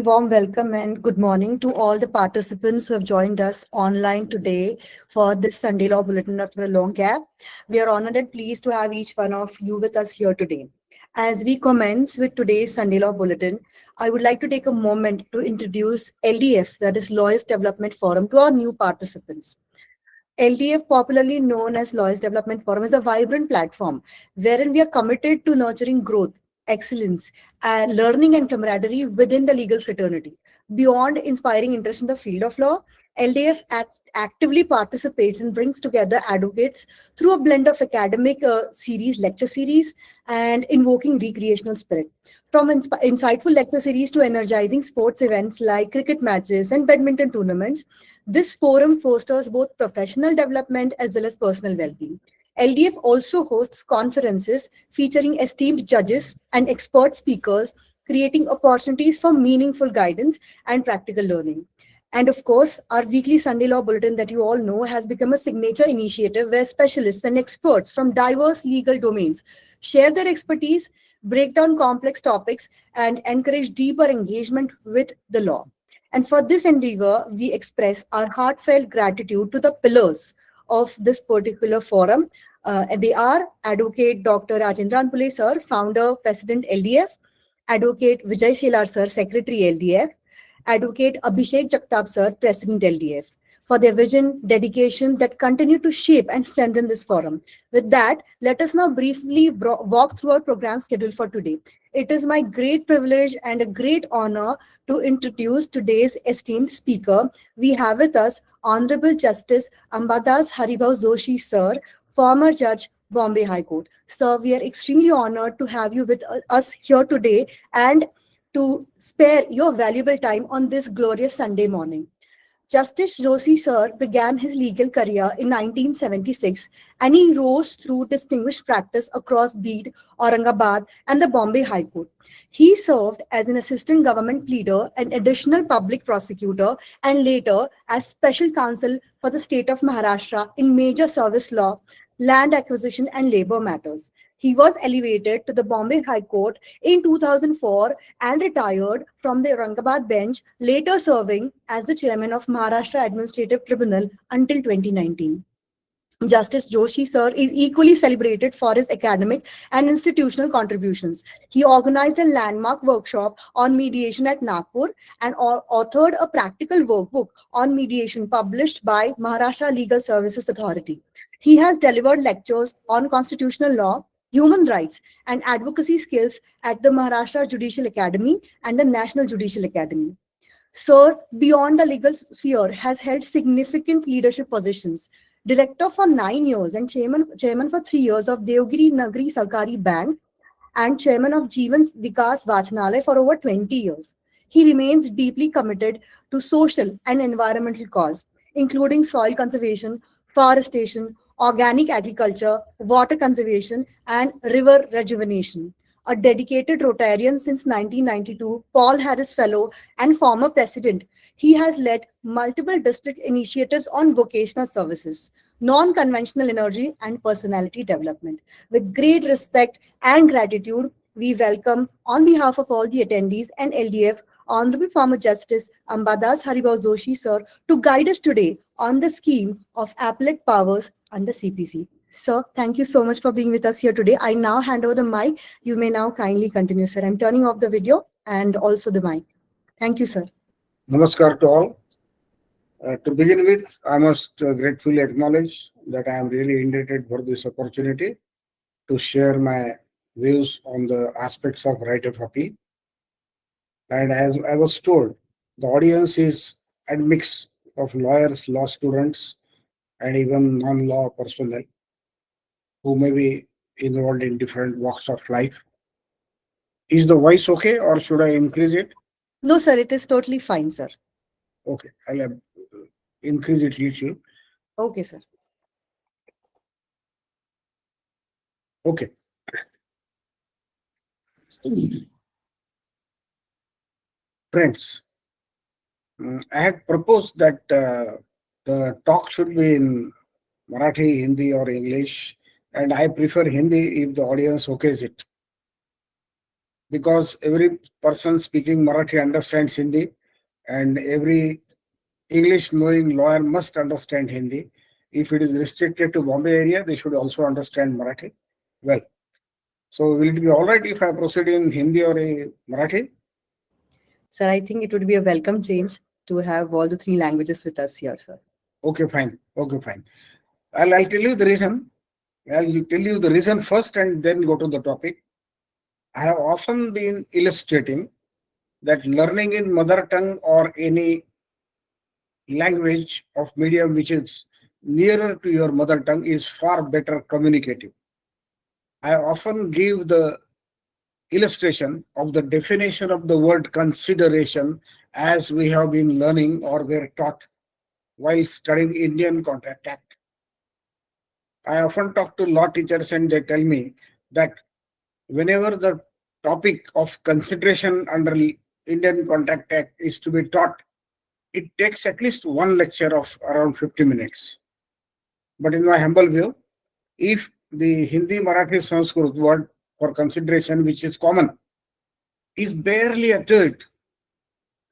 Warm welcome and good morning to all the participants who have joined us online today for this Sunday Law Bulletin after a long gap. We are honored and pleased to have each one of you with us here today. As we commence with today's Sunday Law Bulletin, I would like to take a moment to introduce LDF, that is Lawyers Development Forum, to our new participants. LDF, popularly known as Lawyers Development Forum, is a vibrant platform wherein we are committed to nurturing growth, excellence, and learning and camaraderie within the legal fraternity. Beyond inspiring interest in the field of law, LDF actively participates and brings together advocates through a blend of academic lecture series, and invoking recreational spirit. From insightful lecture series to energizing sports events like cricket matches and badminton tournaments, this forum fosters both professional development as well as personal well-being. LDF also hosts conferences featuring esteemed judges and expert speakers, creating opportunities for meaningful guidance and practical learning. And of course, our weekly Sunday Law Bulletin that you all know has become a signature initiative where specialists and experts from diverse legal domains share their expertise, break down complex topics, and encourage deeper engagement with the law. And for this endeavor, we express our heartfelt gratitude to the pillars of this particular forum. And they are Advocate Dr. Rajendran Pule sir, founder, President LDF, Advocate Vijay Shelar sir, Secretary LDF, Advocate Abhishek Jagtap sir, President LDF, for their vision, dedication that continue to shape and strengthen this forum. With that, let us now briefly walk through our program schedule for today. It is my great privilege and a great honor to introduce today's esteemed speaker. We have with us Honorable Justice Ambadas Haribau Joshi sir, former judge, Bombay High Court. Sir, we are extremely honored to have you with us here today and to spare your valuable time on this glorious Sunday morning. Justice Joshi sir began his legal career in 1976 and he rose through distinguished practice across Bid, Aurangabad, and the Bombay High Court. He served as an assistant government pleader and additional public prosecutor and later as special counsel for the state of Maharashtra in major service law, land acquisition, and labor matters. He was elevated to the Bombay High Court in 2004 and retired from the Aurangabad bench, later serving as the chairman of Maharashtra Administrative Tribunal until 2019. Justice Joshi sir is equally celebrated for his academic and institutional contributions. He organized a landmark workshop on mediation at Nagpur and authored a practical workbook on mediation published by Maharashtra Legal Services Authority. He has delivered lectures on constitutional law, human rights, and advocacy skills at the Maharashtra Judicial Academy and the National Judicial Academy. Sir, beyond the legal sphere, has held significant leadership positions. Director for 9 years and chairman for 3 years of Devgiri Nagri Sarkari Bank and chairman of Jeevan Vikas Vachanalay for over 20 years. He remains deeply committed to social and environmental cause, including soil conservation, forestation, organic agriculture, water conservation, and river rejuvenation. A dedicated Rotarian since 1992, Paul Harris Fellow, and former president, he has led multiple district initiatives on vocational services, non-conventional energy, and personality development. With great respect and gratitude, we welcome, on behalf of all the attendees and LDF, Honorable Former Justice Ambadas Haribau Joshi sir, to guide us today on the scheme of appellate powers under CPC. Sir, thank you so much for being with us here today. I now hand over the mic. You may now kindly continue, sir. I'm turning off the video and also the mic. Thank you, sir. Namaskar to all. To begin with, I must gratefully acknowledge that I am really indebted for this opportunity to share my views on the aspects of right of appeal. And as I was told, the audience is a mix of lawyers, law students, and even non-law personnel who may be involved in different walks of life. Is the voice okay or should I increase it? No, sir, it is totally fine, sir. Okay, I'll increase it little. Okay, sir. Okay. Friends, I had proposed that the talk should be in Marathi, Hindi, or English, and I prefer Hindi if the audience okays it. because every person speaking Marathi understands Hindi, and every English knowing lawyer must understand Hindi. If it is restricted to Bombay area, they should also understand Marathi well. So will it be all right if I proceed in Hindi or Marathi? Sir, I think it would be a welcome change to have all the three languages with us here, sir. Okay, fine. Okay, fine. I'll tell you the reason. I'll tell you the reason first and then go to the topic. I have often been illustrating that learning in mother tongue or any language of medium which is nearer to your mother tongue is far better communicative. I often give the illustration of the definition of the word consideration as we have been learning or were taught while studying Indian Contract Act. I often talk to law teachers and they tell me that whenever the topic of consideration under Indian Contract Act is to be taught, it takes at least one lecture of around 50 minutes. But in my humble view, if the Hindi, Marathi, Sanskrit word for consideration, which is common, is barely uttered,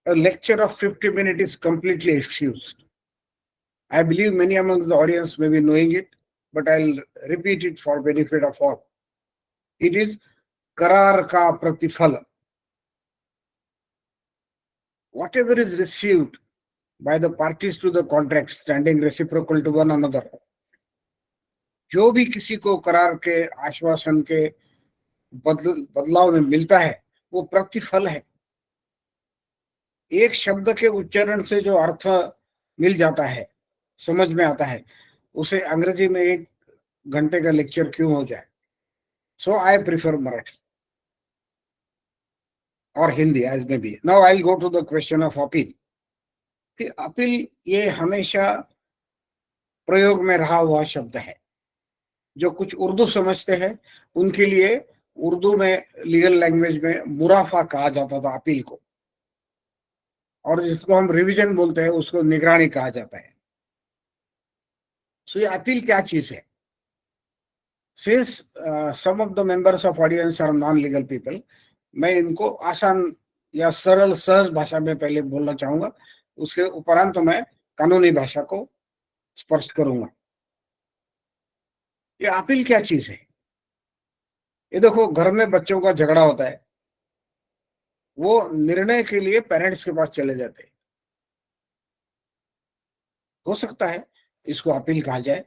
a lecture of 50 minutes is completely excused. I believe many among the audience may be knowing it, but I'll repeat it for benefit of all. It is Karar ka pratifal. Whatever is received by the parties to the contract standing reciprocal to one another, जो भी किसी को करार के आश्वासन के बदलाव में मिलता है वो प्रतिफल है। एक शब्द के उच्चारण से जो अर्थ मिल जाता है, समझ में आता है, उसे अंग्रेजी में 1 घंटे का लेक्चर क्यों हो जाए। सो आई प्रिफर मराठी और Hindi as may be. Now I will go to the question of appeal. कि अपील ये हमेशा प्रयोग में रहा हुआ शब्द है। जो कुछ उर्दू समझते हैं उनके लिए उर्दू में लीगल लैंग्वेज में मुराफा कहा जाता था अपील को, और जिसको हम रिवीजन बोलते हैं उसको निगरानी कहा जाता है। सो ये अपील क्या चीज है? Since some of the members of audience are non legal people, मैं इनको आसान या सरल सहज भाषा में पहले बोलना चाहूंगा, उसके उपरांत तो मैं कानूनी भाषा को स्पर्श करूंगा। ये अपील क्या चीज है? ये देखो, घर में बच्चों का झगड़ा होता है, वो निर्णय के लिए पेरेंट्स के पास चले जाते हैं। हो सकता है इसको अपील कहा जाए।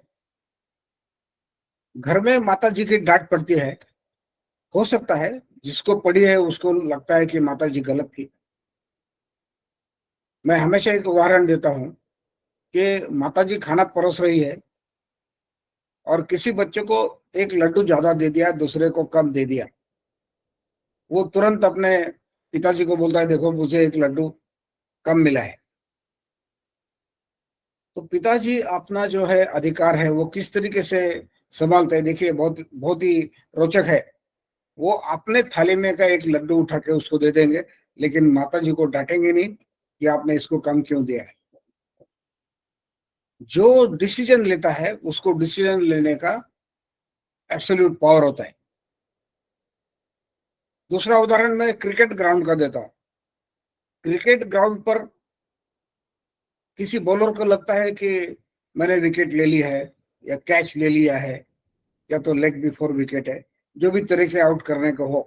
घर में माता जी की डांट पड़ती है, हो सकता है जिसको पड़ी है उसको लगता है कि माता जी गलत थी। मैं हमेशा एक उदाहरण देता हूं कि माता जी खाना परोस रही है और किसी बच्चे को एक लड्डू ज्यादा दे दिया, दूसरे को कम दे दिया। वो तुरंत अपने पिताजी को बोलता है, देखो मुझे एक लड्डू कम मिला है। तो पिताजी अपना जो है अधिकार है वो किस तरीके से संभालते हैं, देखिए बहुत बहुत ही रोचक है। वो अपने थाली में का एक लड्डू उठा के उसको दे देंगे, लेकिन माता जी को डांटेंगे नहीं कि आपने इसको कम क्यों दिया है। जो डिसीजन लेता है उसको डिसीजन लेने का एब्सोल्यूट पावर होता है। दूसरा उदाहरण मैं क्रिकेट ग्राउंड का देता हूं। क्रिकेट ग्राउंड पर किसी बॉलर को लगता है कि मैंने विकेट ले ली है या कैच ले लिया है या तो लेग बिफोर विकेट है, जो भी तरीके आउट करने को हो,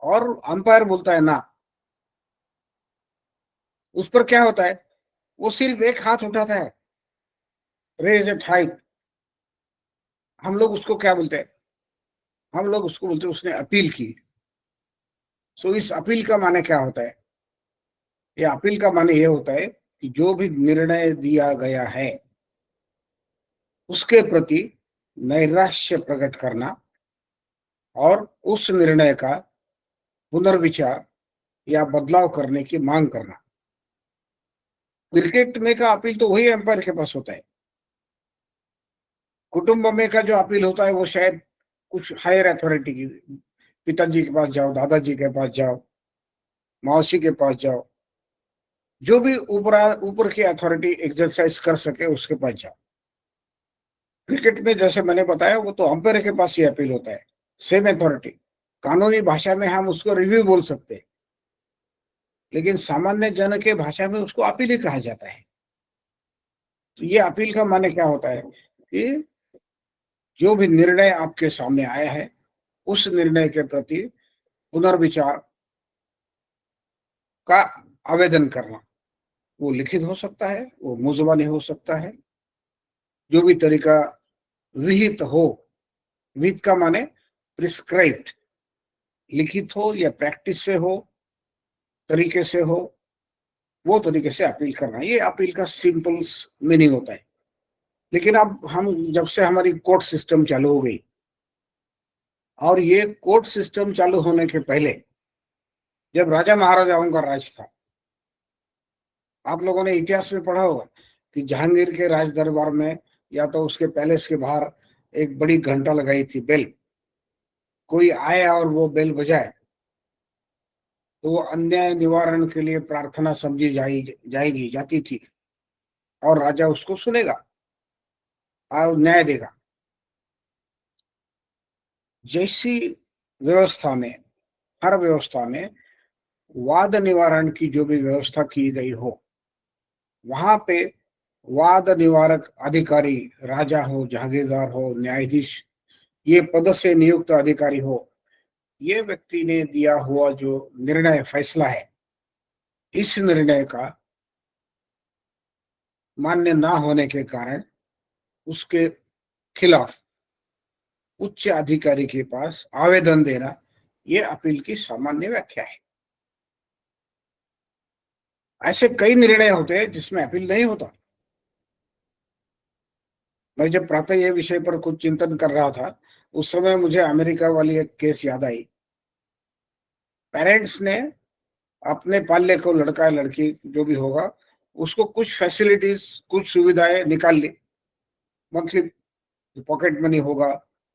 और अंपायर बोलता है ना। उस पर क्या होता है, वो सिर्फ एक हाथ उठाता है, रेज एट हाइट। हम लोग उसको क्या बोलते हैं? हम लोग उसको बोलते हैं उसने अपील की। सो इस अपील का माने क्या होता है? ये अपील का माने ये होता है कि जो भी निर्णय दिया गया है उसके प्रति नैराश्य प्रकट करना और उस निर्णय का पुनर्विचार या बदलाव करने की मांग करना। क्रिकेट में का अपील तो वही एम्पायर के पास होता है। कुटुंब में का जो अपील होता है वो शायद कुछ हायर अथॉरिटी की, पिताजी के पास जाओ, दादाजी के पास जाओ, मौसी के पास जाओ, जो भी ऊपर की अथॉरिटी एक्सरसाइज कर सके उसके पास जाओ। क्रिकेट में जैसे मैंने बताया वो तो अंपायर के पास ही अपील होता है, सेम अथॉरिटी। कानूनी भाषा में हम उसको रिव्यू बोल सकते हैं, लेकिन सामान्य जन के भाषा में उसको अपील ही कहा जाता है। तो ये अपील का माने क्या होता है कि जो भी निर्णय आपके सामने आया है उस निर्णय के प्रति पुनर्विचार का आवेदन करना। वो लिखित हो सकता है, वो मुंजबानी हो सकता है, जो भी तरीका विहित हो। विहित का माने प्रिस्क्राइब्ड, लिखित हो या प्रैक्टिस से हो, तरीके से हो, वो तरीके से अपील करना। ये अपील का सिंपल मीनिंग होता है। लेकिन अब हम जब से हमारी कोर्ट सिस्टम चालू हो गई, और ये कोर्ट सिस्टम चालू होने के पहले जब राजा महाराजाओं का राज था, आप लोगों ने इतिहास में पढ़ा होगा कि जहांगीर के राज दरबार में या तो उसके पैलेस के बाहर एक बड़ी घंटा लगाई थी, बेल। कोई आए और वो बेल बजाए तो वो अन्याय निवारण के लिए प्रार्थना समझी जाती थी, और राजा उसको सुनेगा और न्याय देगा। जैसी व्यवस्था में, हर व्यवस्था में वाद निवारण की जो भी व्यवस्था की गई हो, वहां पे वाद निवारक अधिकारी राजा हो, जहागीरदार हो, न्यायाधीश, ये पद से नियुक्त अधिकारी हो, ये व्यक्ति ने दिया हुआ जो निर्णय, फैसला है, इस निर्णय का मान्य ना होने के कारण उसके खिलाफ उच्च अधिकारी के पास आवेदन देना, ये अपील की सामान्य व्याख्या है। ऐसे कई निर्णय होते हैं जिसमें अपील नहीं होता। मैं जब प्रातः ये विषय पर कुछ चिंतन कर रहा था, उस समय मुझे अमेरिका वाली एक केस याद आई। पेरेंट्स ने अपने पालने को, लड़का या लड़की जो भी होगा, उसको कुछ फैसिलिटीज, कुछ सुविधाएं निकाल ली। मंथली पॉकेट मनी होगा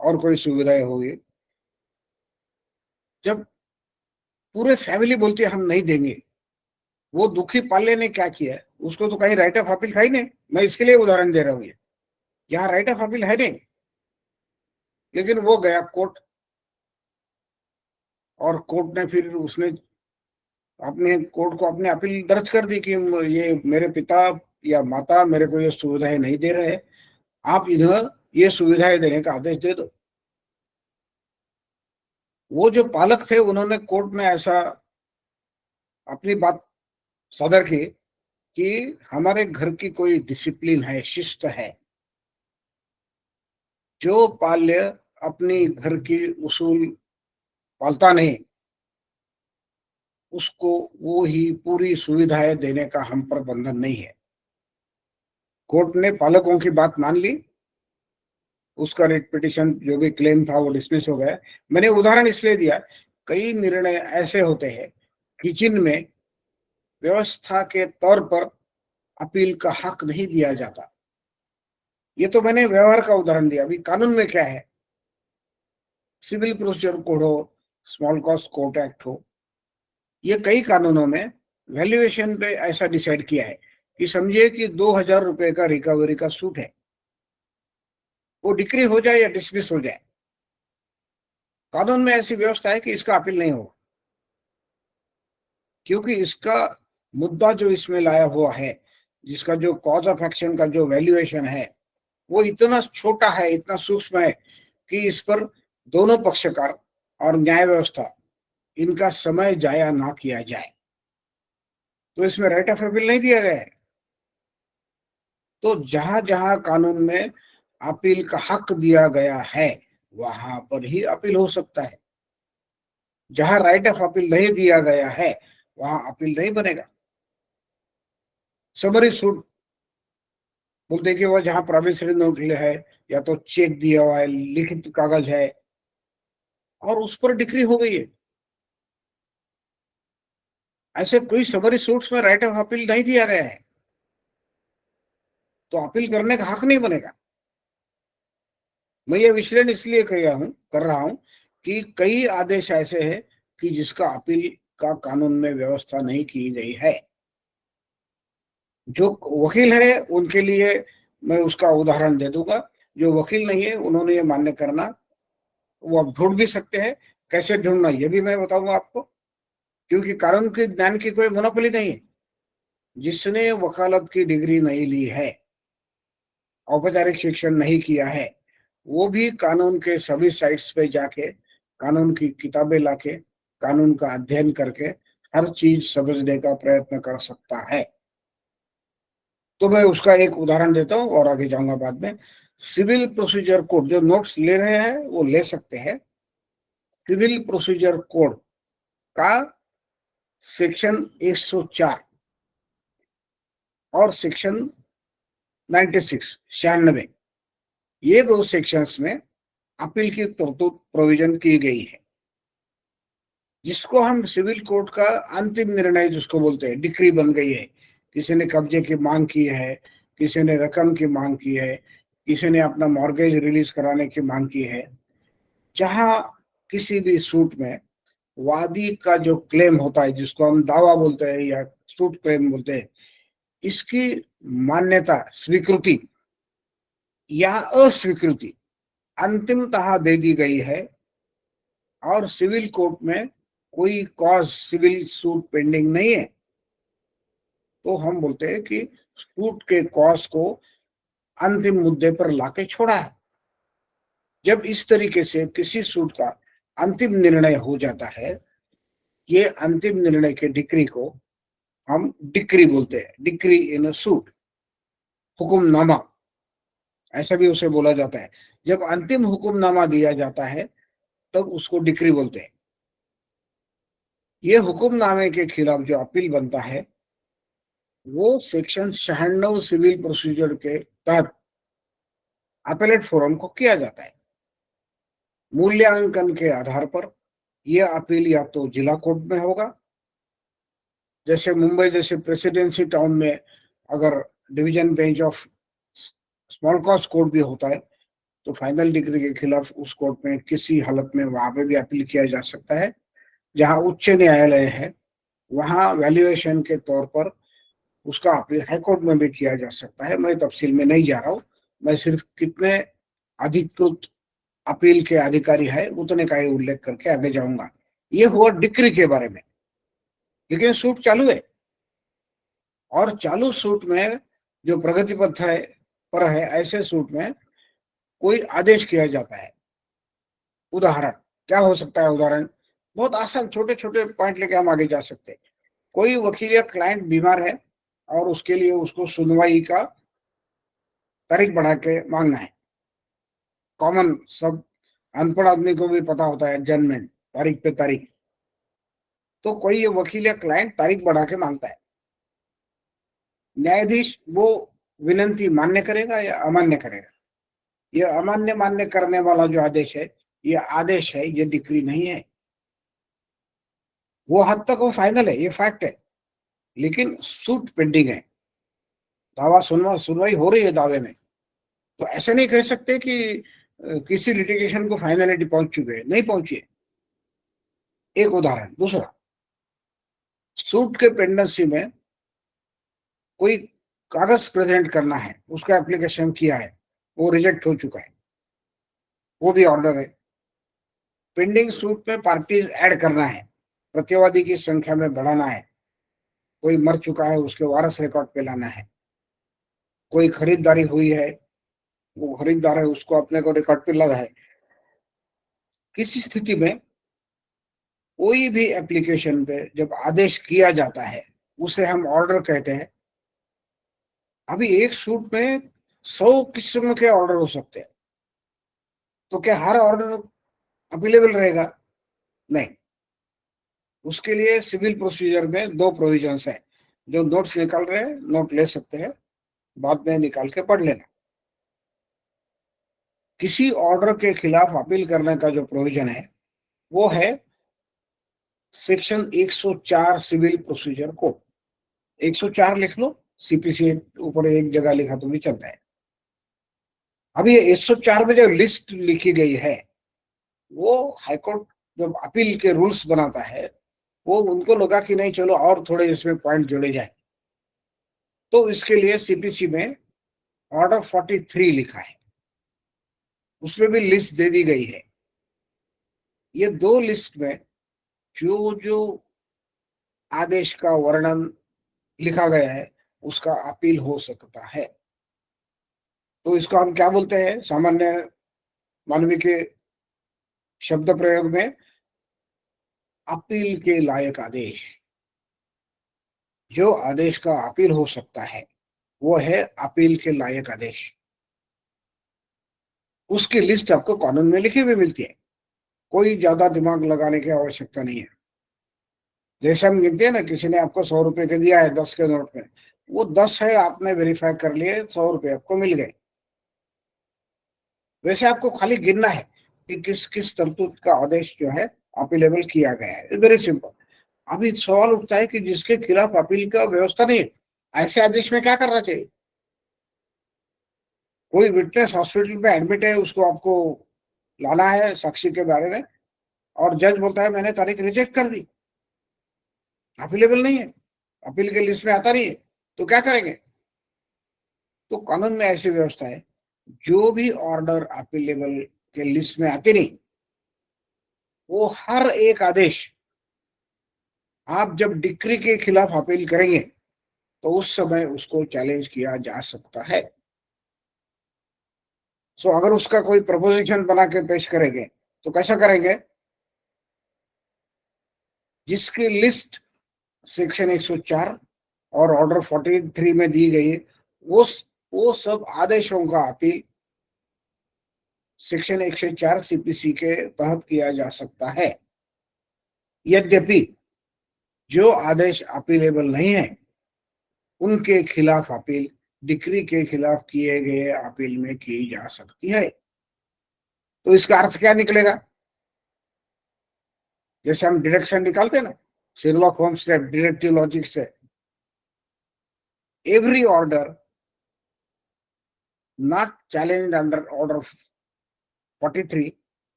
और कोई सुविधाएं होगी। जब पूरे फैमिली बोलती है हम नहीं देंगे, वो दुखी पाले ने क्या किया, उसको तो कहीं राइट ऑफ अपील है नहीं। मैं इसके लिए उदाहरण दे रहा हूँ, यहाँ राइट ऑफ अपील है नहीं, लेकिन वो गया कोर्ट, और कोर्ट ने फिर उसने अपने कोर्ट को अपने अपील दर्ज कर दी कि ये मेरे पिता या माता मेरे को ये सुविधाएं नहीं दे रहे, आप इन्हें ये सुविधाएं देने का आदेश दे दो। वो जो पालक थे उन्होंने कोर्ट में ऐसा अपनी बात सदर की कि हमारे घर की कोई डिसिप्लिन है, शिस्त है, जो पाल्य अपनी घर की उसूल पालता नहीं, उसको वो ही पूरी सुविधाएं देने का हम पर बंधन नहीं है। कोर्ट ने पालकों की बात मान ली, उसका रिट पिटिशन जो भी क्लेम था वो डिसमिस हो गया। मैंने उदाहरण इसलिए दिया, कई निर्णय ऐसे होते हैं कि जिनमें व्यवस्था के तौर पर अपील का हक नहीं दिया जाता। ये तो मैंने व्यवहार का उदाहरण दिया। अभी कानून में क्या है, सिविल प्रोसीजर कोड हो, स्मॉल कॉस्ट कोर्ट एक्ट हो, ये कई कानूनों में वैल्यूएशन पे ऐसा डिसाइड किया है कि समझिए कि 2,000 रुपए का रिकवरी का सूट है, वो डिक्री हो जाए या डिसमिस हो जाए, कानून में ऐसी व्यवस्था है कि इसका अपील नहीं होगा, क्योंकि इसका मुद्दा जो इसमें लाया हुआ है, जिसका जो कॉज ऑफ एक्शन का जो वैल्यूएशन है, वो इतना छोटा है, इतना सूक्ष्म है कि इस पर दोनों पक्षकार और न्याय व्यवस्था, इनका समय जाया ना किया जाए। तो इसमें राइट ऑफ अपील नहीं दिया गया है। तो जहां जहां कानून में अपील का हक दिया गया है, वहां पर ही अपील हो सकता है। जहां राइट ऑफ अपील नहीं दिया गया है, वहां अपील नहीं बनेगा। समरी सूट बोलते हैं कि वह जहां प्रॉमिसरी नोट है या तो चेक दिया हुआ है, लिखित कागज है, और उस पर डिक्री हो गई है, ऐसे कोई समरी सूट्स में राइट ऑफ अपील नहीं दिया गया है, तो अपील करने का हक नहीं बनेगा। मैं ये विश्लेषण इसलिए कर रहा हूं कि कई आदेश ऐसे हैं कि जिसका अपील का कानून में व्यवस्था नहीं की गई है। जो वकील है उनके लिए मैं उसका उदाहरण दे दूंगा, जो वकील नहीं है उन्होंने ये मान्य करना, वो अब ढूंढ भी सकते हैं कैसे ढूंढना ये भी मैं बताऊंगा आपको, क्योंकि कानून के ज्ञान की कोई मोनोपोली नहीं है। जिसने वकालत की डिग्री नहीं ली है, औपचारिक शिक्षण नहीं किया है, वो भी कानून के सभी साइट्स पे जाके कानून की किताबें लाके कानून का अध्ययन करके हर चीज समझने का प्रयत्न कर सकता है। तो मैं उसका एक उदाहरण देता हूँ और आगे जाऊंगा बाद में। सिविल प्रोसीजर कोड, जो नोट्स ले रहे हैं वो ले सकते हैं। सिविल प्रोसीजर कोड का सेक्शन 104 और सेक्शन 96 96, ये दो सेक्शंस में अपील की तरतूद प्रोविजन की गई है, जिसको हम सिविल कोर्ट का अंतिम निर्णय जिसको बोलते हैं, डिक्री बन गई है। किसी ने कब्जे की मांग की है, किसी ने रकम की मांग की है, किसी ने अपना मॉर्गेज रिलीज कराने की मांग की है। जहां किसी भी सूट में वादी का जो क्लेम होता है, जिसको हम दावा बोलते हैं या सूट क्लेम बोलते हैं, इसकी मान्यता, स्वीकृति या अस्वीकृति अंतिमतः दे दी गई है और सिविल कोर्ट में कोई कॉज सिविल सूट पेंडिंग नहीं है, तो हम बोलते हैं कि सूट के कॉज को अंतिम मुद्दे पर लाके छोड़ा है। जब इस तरीके से किसी सूट का अंतिम निर्णय हो जाता है, ये अंतिम निर्णय के डिक्री को हम डिक्री बोलते हैं, डिक्री इन अ सूट, हुक्मनामा ऐसा भी उसे बोला जाता है। जब अंतिम हुक्मनामा दिया जाता है तब उसको डिक्री बोलते हैं। ये हुक्मनामे के खिलाफ जो अपील बनता है वो सेक्शन 96 सिविल प्रोसीजर के तहत अपीलेट फोरम को किया जाता है। मूल्यांकन के आधार पर यह अपील या तो जिला कोर्ट में होगा, जैसे मुंबई जैसे प्रेसिडेंसी टाउन में अगर division bench of small cause court भी होता है, तो फाइनल डिग्री के खिलाफ उस कोर्ट में किसी हालत में वहां पे भी अपील किया जा सकता है। जहां उच्च न्यायालय है वहां वैल्यूएशन के तौर पर उसका अपील हाईकोर्ट में भी किया जा सकता है। मैं तफसील में नहीं जा रहा हूँ, मैं सिर्फ कितने अधिकृत अपील के अधिकारी है उतने का ही उल्लेख करके आगे जाऊंगा। ये हुआ डिक्री के बारे में। लेकिन सूट चालू है, और चालू सूट में जो प्रगति पथ है पर है, ऐसे सूट में कोई आदेश किया जाता है। उदाहरण क्या हो सकता है? उदाहरण बहुत आसान, छोटे छोटे पॉइंट लेके हम आगे जा सकते हैं। कोई वकील या क्लाइंट बीमार है और उसके लिए उसको सुनवाई का तारीख बढ़ा के मांगना है। कॉमन, सब अनपढ़ आदमी को भी पता होता है एडजर्नमेंट, तारीख पे तारीख। तो कोई ये वकील या क्लाइंट तारीख बढ़ा के मांगता है, न्यायाधीश वो विनंती मान्य करेगा या अमान्य करेगा? ये अमान्य मान्य करने वाला जो आदेश है, ये आदेश है, ये डिक्री नहीं है। वो हद तक वो फाइनल है, ये फैक्ट है, लेकिन सूट पेंडिंग है, दावा सुनवाई हो रही है दावे में। तो ऐसे नहीं कह सकते कि किसी लिटिगेशन को फाइनलिटी पहुंच चुके हैं, नहीं पहुंची है। एक उदाहरण। दूसरा, सूट के पेंडेंसी में कोई कागज प्रेजेंट करना है, उसका एप्लीकेशन किया है, वो रिजेक्ट हो चुका है, वो भी ऑर्डर है। पेंडिंग सूट में पार्टीज ऐड करना है, प्रतिवादी की संख्या में बढ़ाना है, कोई मर चुका है उसके वारस रिकॉर्ड पे लाना है, कोई खरीदारी हुई है, वो खरीदार है उसको अपने को रिकॉर्ड पे लगा है। किसी स्थिति में कोई भी एप्लीकेशन पे जब आदेश किया जाता है उसे हम ऑर्डर कहते हैं। अभी एक सूट में 100 किस्म के ऑर्डर हो सकते हैं, तो क्या हर ऑर्डर अवेलेबल रहेगा? नहीं। उसके लिए सिविल प्रोसीजर में दो प्रोविजंस है। जो नोट्स निकाल रहे हैं नोट ले सकते हैं, बाद में निकाल के पढ़ लेना। किसी ऑर्डर के खिलाफ अपील करने का जो प्रोविजन है वो है सेक्शन 104 सिविल प्रोसीजर कोड। 104 लिख लो, सीपीसी ऊपर एक जगह लिखा तो भी चलता है। अभी 104 में जो लिस्ट लिखी गई है वो हाईकोर्ट जब अपील के रूल्स बनाता है, वो उनको लगा कि नहीं चलो और थोड़े इसमें पॉइंट जोड़े जाए, तो इसके लिए सीपीसी में ऑर्डर 43 लिखा है, उसमें भी लिस्ट दे दी गई है। ये दो लिस्ट में जो जो आदेश का वर्णन लिखा गया है उसका अपील हो सकता है। तो इसको हम क्या बोलते हैं सामान्य मानवीय के शब्द प्रयोग में? अपील के लायक आदेश। जो आदेश का अपील हो सकता है वो है अपील के लायक आदेश। उसकी लिस्ट आपको कानून में लिखी हुई मिलती है, कोई ज्यादा दिमाग लगाने की आवश्यकता नहीं है। जैसे हम गिनते हैं ना, किसी ने आपको 100 रुपए के दिया है 10 के नोट में, वो 10 है, आपने वेरीफाई कर लिए, 100 रुपए आपको मिल गए। वैसे आपको खाली गिनना है कि किस किस तरतूत का आदेश जो है अपीलेबल किया गया है। Very simple. अभी सवाल उठता है कि जिसके खिलाफ अपील का व्यवस्था नहीं है, ऐसे आदेश में क्या करना चाहिए? कोई विटनेस हॉस्पिटल में एडमिट है, उसको आपको लाना है साक्षी के बारे में, और जज बोलता है मैंने तारीख रिजेक्ट कर दी, अपीलेबल नहीं है, अपील के लिस्ट में आता नहीं है, तो क्या करेंगे? तो कानून में ऐसी व्यवस्था है, जो भी ऑर्डर अपीलेबल के लिस्ट में आते नहीं, वो हर एक आदेश आप जब डिक्री के खिलाफ अपील करेंगे तो उस समय उसको चैलेंज किया जा सकता है। सो अगर उसका कोई प्रपोजिशन बना के पेश करेंगे तो कैसा करेंगे? जिसकी लिस्ट सेक्शन 104 और ऑर्डर 43 में दी गई है, वो सब आदेशों का अपील सेक्शन 104 सीपीसी के तहत किया जा सकता है। यद्यपि जो आदेश अपीलेबल नहीं है उनके खिलाफ अपील डिक्री के खिलाफ किए गए अपील में की जा सकती है। तो इसका अर्थ क्या निकलेगा? जैसे हम डिडक्शन निकालते हैं ना, शेरलॉक होम्स से डिडक्टिव लॉजिक से, every order not challenged under order 43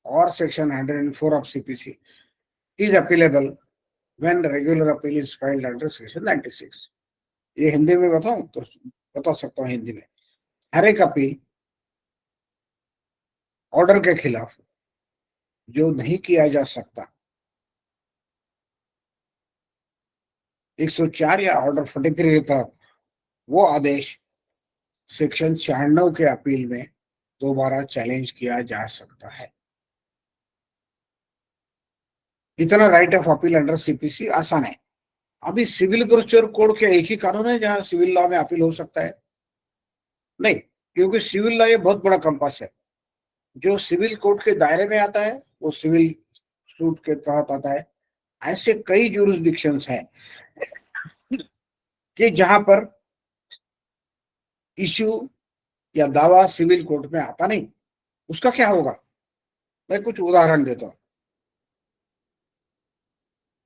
or section 104 of CPC is appealable when regular appeal is filed under section 96. ये हिंदी में बताऊं तो बता सकता हूं हिंदी में। हर एक अपील ऑर्डर के खिलाफ जो नहीं किया जा सकता 104 या ऑर्डर 43 था, वो आदेश सेक्शन 96 के अपील में दोबारा चैलेंज किया जा सकता है। इतना right of appeal under CPC आसान है। अभी सिविल प्रोसीजर कोड के एक ही कानून है जहां सिविल लॉ में अपील हो सकता है? नहीं, क्योंकि सिविल लॉ ये बहुत बड़ा कंपास है। जो सिविल कोड के दायरे में आता है वो सिविल सूट के तहत आता है। ऐसे कई ज्यूरिसडिक्शंस हैं कि जहां पर इश्यू या दावा सिविल कोर्ट में आता नहीं। उसका क्या होगा? मैं कुछ उदाहरण देता हूं।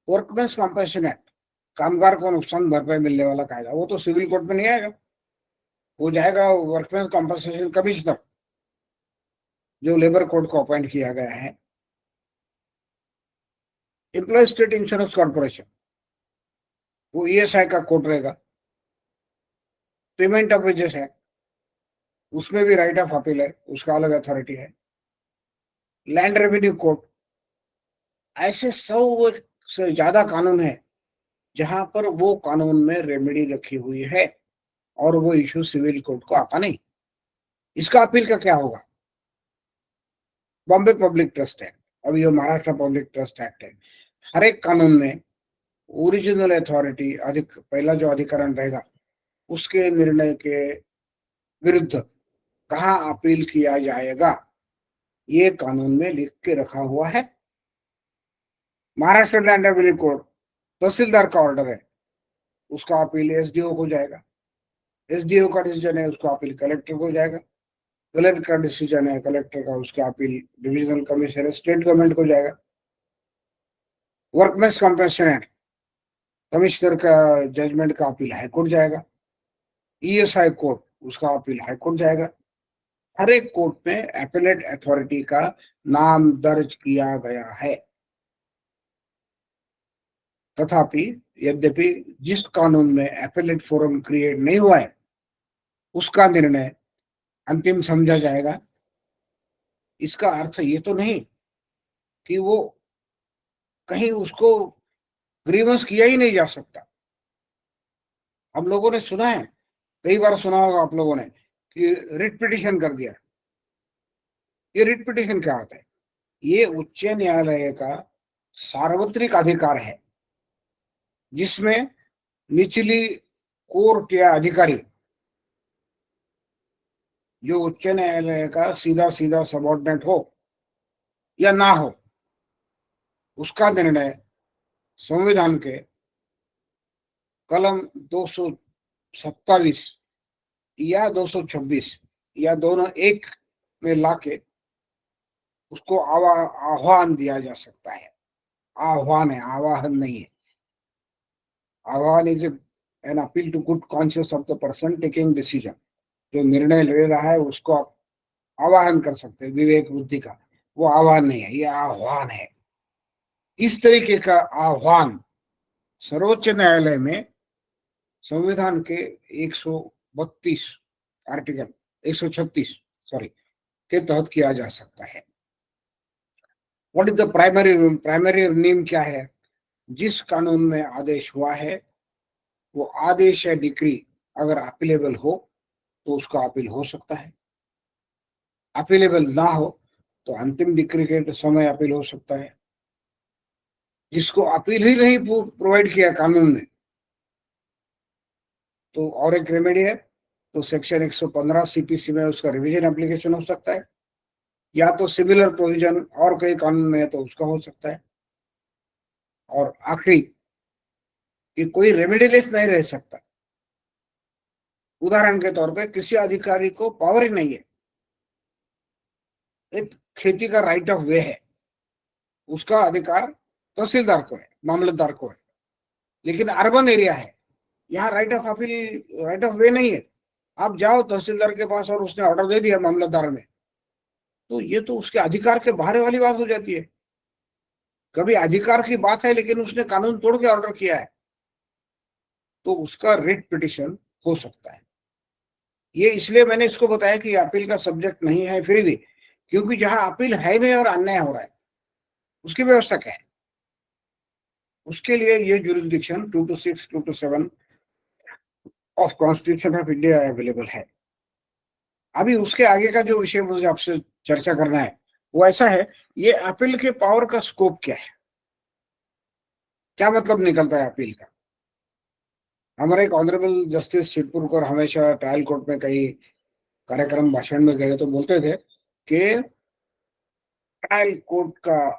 वर्कमेंस कॉम्पेंसेशन एक्ट, कामगार को नुकसान भरपाई मिलने वाला कायदा, वो तो सिविल कोर्ट में नहीं आएगा, वो जाएगा वर्कमेंस कॉम्पेंसेशन कमिश्नर, जो लेबर कोड को अपॉइंट किया गया है। एम्प्लॉय स्टेट इंश्योरेंस कॉर्पोरेशन, वो ईएसआई का कोर्ट रहेगा। पेमेंट ऑफ वेजेस है, उसमें भी राइट ऑफ अपील है, उसका अलग अथॉरिटी है। लैंड रेवेन्यू कोर्ट, ऐसे 100 से ज्यादा कानून है जहां पर वो कानून में रेमेडी रखी हुई है और वो इश्यू सिविल कोर्ट को आता नहीं। इसका अपील का क्या होगा? बॉम्बे पब्लिक ट्रस्ट एक्ट, अभी ये महाराष्ट्र पब्लिक ट्रस्ट एक्ट है। हर एक कानून में ओरिजिनल अथॉरिटी अधिक पहला जो अधिकरण रहेगा उसके निर्णय के विरुद्ध कहाँ अपील किया जाएगा, ये कानून में लिख के रखा हुआ है। महाराष्ट्र लैंड रेवेन्यू कोर्ट, तहसीलदार का ऑर्डर है, उसका अपील एसडीओ को जाएगा। एसडीओ का डिसीजन है, उसका अपील कलेक्टर को जाएगा। कलेक्टर का डिसीजन है, कलेक्टर का, उसका appeal divisional commissioner state government को जाएगा। वर्कमेंस कॉम्पेंसेशन एक्ट, कमिश्नर का जजमेंट का अपील हाईकोर्ट जाएगा। ईएसआई कोर्ट, उसका अपील हाईकोर्ट जाएगा। हर एक कोर्ट में एपेलेट अथॉरिटी का नाम दर्ज किया गया है। तथापि यद्यपि जिस कानून में एपेलेट फोरम क्रिएट नहीं हुआ है उसका निर्णय अंतिम समझा जाएगा, इसका अर्थ ये तो नहीं कि वो कहीं उसको ग्रीवेंस किया ही नहीं जा सकता। हम लोगों ने सुना है, कई बार सुना होगा आप लोगों ने, कि रिट पिटिशन कर दिया। ये रिट पिटिशन क्या होता है? ये उच्च न्यायालय का सार्वत्रिक अधिकार है, जिसमें निचली कोर्ट या अधिकारी जो उच्च न्यायालय का सीधा सीधा सबऑर्डिनेट हो या ना हो, उसका निर्णय संविधान के कलम 227 या 226 या दोनों एक में लाके उसको आह्वान दिया जा सकता है। आह्वान है, आवाहन नहीं है। आह्वान is an appeal to good conscious of the person taking decision. जो निर्णय ले रहा है उसको आप आवाहन कर सकते हैं विवेक बुद्धि का। वो आह्वान नहीं है, ये आह्वान है। इस तरीके का आह्वान सर्वोच्च न्यायालय में संविधान के 132 आर्टिकल 136 सॉरी के तहत किया जा सकता है। व्हाट इज द प्राइमरी नियम क्या है? जिस कानून में आदेश हुआ है वो आदेश या डिक्री अगर अपीलेबल हो तो उसका अपील हो सकता है। अपीलेबल ना हो तो अंतिम डिक्री के समय अपील हो सकता है। जिसको अपील ही नहीं प्रोवाइड किया कानून ने, तो और एक रेमेडी है, तो सेक्शन 115 सीपीसी में उसका रिवीजन एप्लीकेशन हो सकता है, या तो सिमिलर प्रोविजन और कई कानून में है तो उसका हो सकता है। और आखिरी कि कोई रेमेडीलेस नहीं रह सकता। उदाहरण के तौर पे किसी अधिकारी को पावर ही नहीं है, एक खेती का राइट ऑफ वे है, उसका अधिकार तहसीलदार को है, मामलतदार को है, लेकिन अर्बन एरिया है, यहाँ राइट ऑफ वे नहीं है। आप जाओ तहसीलदार के पास और उसने ऑर्डर दे दिया मामलतदार में, तो ये तो उसके अधिकार के बाहर वाली बात हो जाती है। कभी अधिकार की बात है लेकिन उसने कानून तोड़ के ऑर्डर किया है, तो उसका रिट पिटिशन हो सकता है। ये इसलिए मैंने इसको बताया कि अपील का सब्जेक्ट नहीं है फिर भी, क्योंकि जहां अपील है नहीं और अन्याय हो रहा है उसकी व्यवस्था क्या है, उसके लिए ये jurisdiction 226, 227 of constitution of India available है। अभी उसके आगे का जो विषय मुझे आपसे चर्चा करना है वो ऐसा है, ये अपील के पावर का स्कोप क्या है, क्या मतलब निकलता है अपील का। हमारे एक ऑनरेबल जस्टिस सिद्धपुरकर हमेशा ट्रायल कोर्ट में कई कार्यक्रम भाषण में गए तो बोलते थे कि ट्रायल कोर्ट का